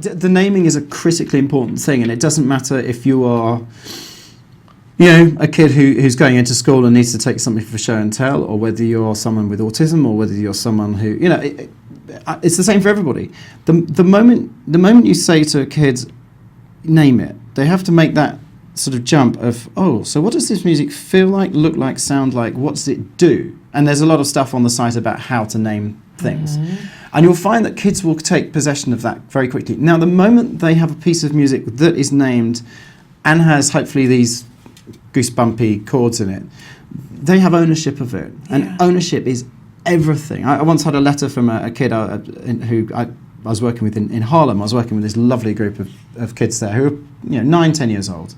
the naming is a critically important thing, and it doesn't matter if you are, you know, a kid who's going into school and needs to take something for show and tell, or whether you're someone with autism, or whether you're someone who, you know, it's the same for everybody. The moment you say to a kid, name it, they have to make that sort of jump of, oh, so what does this music feel like, look like, sound like, what does it do? And there's a lot of stuff on the site about how to name things. And you'll find that kids will take possession of that very quickly. Now, the moment they have a piece of music that is named and has hopefully these goosebumpy chords in it, they have ownership of it. And ownership is everything. I once had a letter from a kid who I was working with in Harlem. I was working with this lovely group of kids there who were, you know, 9, 10 years old.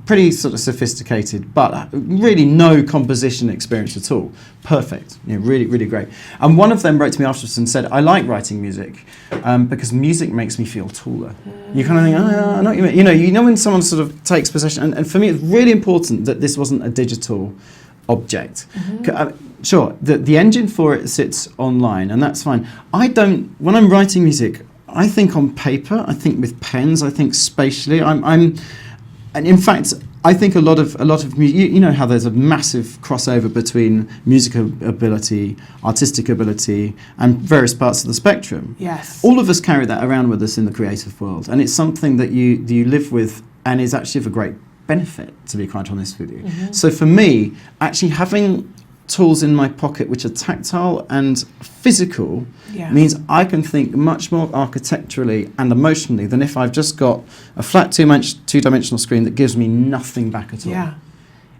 Pretty sort of sophisticated, but really no composition experience at all. Perfect, you know, really, really great. And one of them wrote to me afterwards and said, I like writing music because music makes me feel taller. You kind of think, oh, I know what you mean. You know when someone sort of takes possession, and for me it's really important that this wasn't a digital object. Sure, the engine for it sits online, and that's fine. When I'm writing music, I think on paper, I think with pens, I think spatially. And in fact, I think a lot of music, you know how there's a massive crossover between musical ability, artistic ability, and various parts of the spectrum. Yes. All of us carry that around with us in the creative world, and it's something that you live with, and is actually of a great benefit, to be quite honest with you. So for me, actually having tools in my pocket which are tactile and physical means I can think much more architecturally and emotionally than if I've just got a flat two-dimensional screen that gives me nothing back at all. Yeah.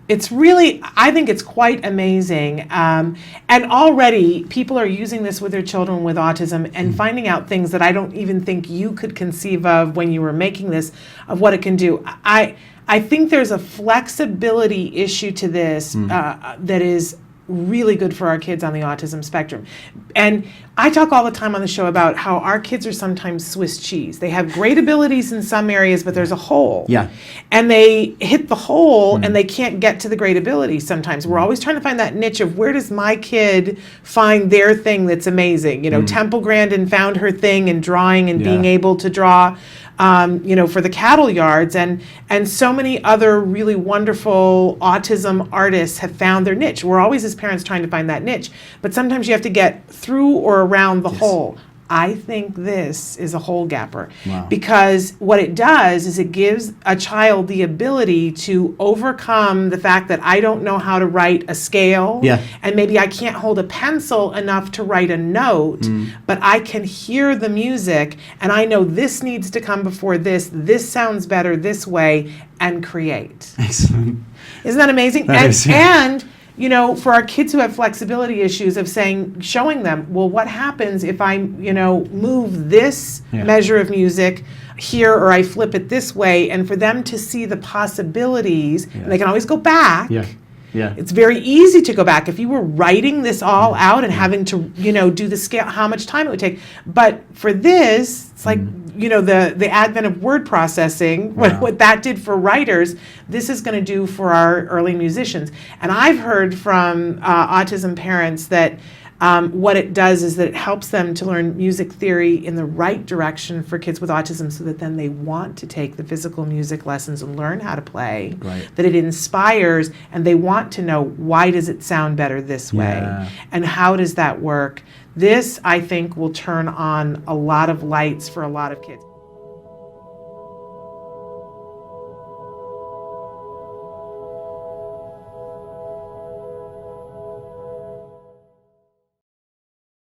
It's really, I think it's quite amazing. And already people are using this with their children with autism and finding out things that I don't even think you could conceive of when you were making this, of what it can do. I think there's a flexibility issue to this that is really good for our kids on the autism spectrum. And I talk all the time on the show about how our kids are sometimes Swiss cheese. They have great abilities in some areas, but there's a hole. Yeah. And they hit the hole and they can't get to the great ability sometimes. We're always trying to find that niche of where does my kid find their thing that's amazing. You know, Temple Grandin found her thing in drawing and being able to draw, you know, for the cattle yards, and so many other really wonderful autism artists have found their niche. We're always as parents trying to find that niche, but sometimes you have to get through or around the hole. I think this is a hole gapper because what it does is it gives a child the ability to overcome the fact that I don't know how to write a scale and maybe I can't hold a pencil enough to write a note, but I can hear the music and I know this needs to come before this sounds better this way, and create. Excellent. Isn't that amazing? And you know, for our kids who have flexibility issues, of showing them, well, what happens if I, you know, move this measure of music here, or I flip it this way, and for them to see the possibilities, and they can always go back. It's very easy to go back. If you were writing this all out and having to, you know, do the scale, how much time it would take. But for this, it's like, you know, the advent of word processing, what that did for writers, this is going to do for our early musicians. And I've heard from autism parents that what it does is that it helps them to learn music theory in the right direction for kids with autism, so that then they want to take the physical music lessons and learn how to play, that it inspires, and they want to know, why does it sound better this way? And how does that work? This, I think, will turn on a lot of lights for a lot of kids.